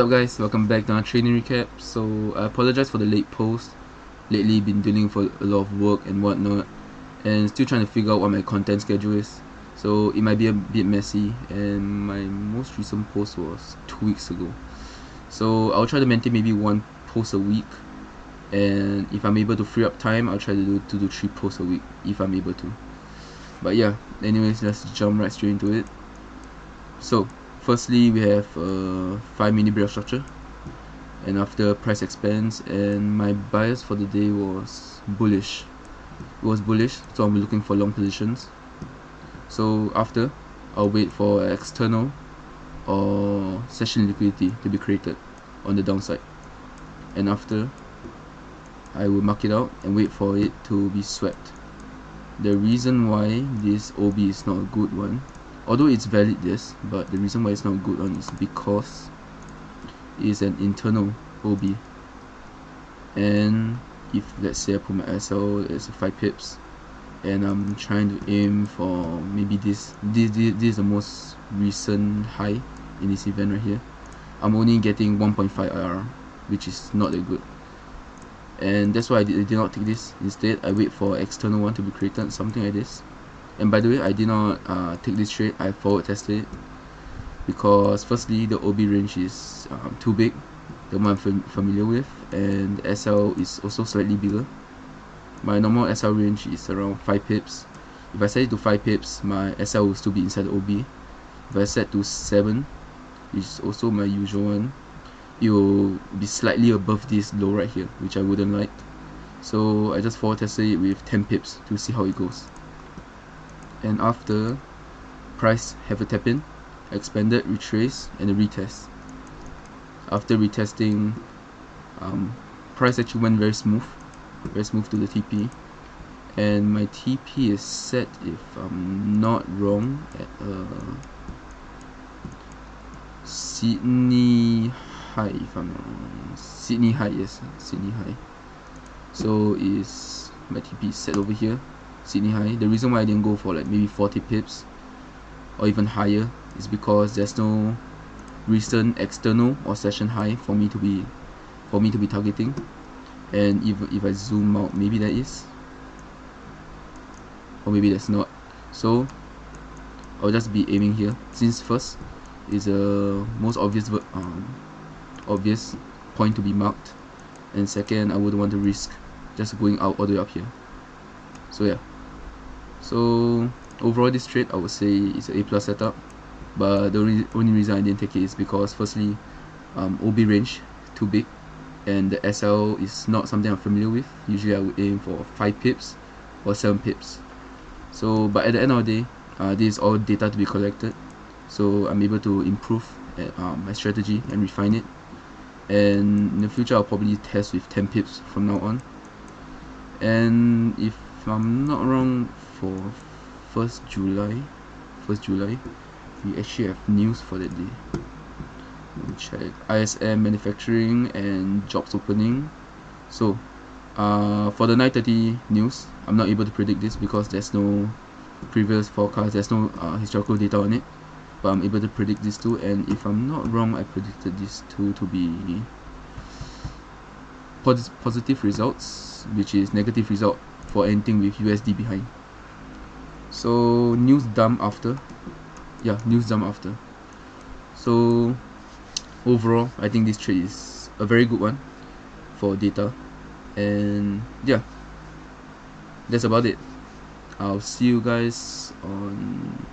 What's up guys, welcome back to our training recap. So I apologize for the late post. Lately been dealing for a lot of work and whatnot, and still trying to figure out what my content schedule is. So it might be a bit messy, and my most recent post was 2 weeks ago. So I'll try to maintain maybe one post a week, and if I'm able to free up time, I'll try to do 2 to 3 posts a week if I'm able to. But yeah, anyways, let's jump right straight into it. So firstly, we have 5 mini breakout structure, and after price expands, and my bias for the day was bullish. It was bullish, so I'm looking for long positions. So after, I'll wait for external or session liquidity to be created on the downside, and after, I will mark it out and wait for it to be swept. The reason why this OB is not a good one, although it's valid, yes, but the reason why it's not a good one is because it's an internal OB, and if let's say I put my SL as 5 pips and I'm trying to aim for maybe this is the most recent high in this event right here, I'm only getting 1.5 IRR, which is not that good, and that's why I did not take this. Instead, I wait for external one to be created, something like this. And by the way, I did not take this trade. I forward tested it because firstly, the OB range is too big, the one I'm familiar with, and the SL is also slightly bigger. My normal SL range is around 5 pips. If I set it to 5 pips, my SL will still be inside the OB. If I set to 7, which is also my usual one, it will be slightly above this low right here, which I wouldn't like. So I just forward tested it with 10 pips to see how it goes. And after, price have a tap in, expanded, retrace, and a retest. After retesting, price actually went very smooth to the TP, and my TP is set, if I'm not wrong, at Sydney high, if I'm not wrong. Sydney high, yes, Sydney high. So is my TP is set over here, Sydney high. The reason why I didn't go for like maybe 40 pips or even higher is because there's no recent external or session high for me to be targeting. And if I zoom out, maybe there is, or maybe there's not. So I'll just be aiming here, since first is a most obvious point to be marked, and second, I wouldn't want to risk just going out all the way up here. So yeah, so overall this trade I would say is an A+ setup, but the only reason I didn't take it is because firstly, OB range too big, and the SL is not something I'm familiar with. Usually I would aim for 5 pips or 7 pips. So but at the end of the day, this is all data to be collected, so I'm able to improve my strategy and refine it, and in the future I'll probably test with 10 pips from now on. And if I'm not wrong, for 1st July, we actually have news for that day. Let me check. ISM manufacturing and jobs opening. So for the 9:30 news, I'm not able to predict this because there's no previous forecast, there's no historical data on it, but I'm able to predict this too. And if I'm not wrong, I predicted this too to be positive results, which is negative result for anything with USD behind. So news dump after, so overall I think this trade is a very good one for data, and yeah, that's about it. I'll see you guys on,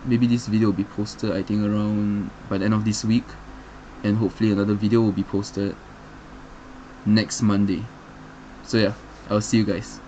maybe this video will be posted I think around by the end of this week, and hopefully another video will be posted next Monday. So yeah, I'll see you guys.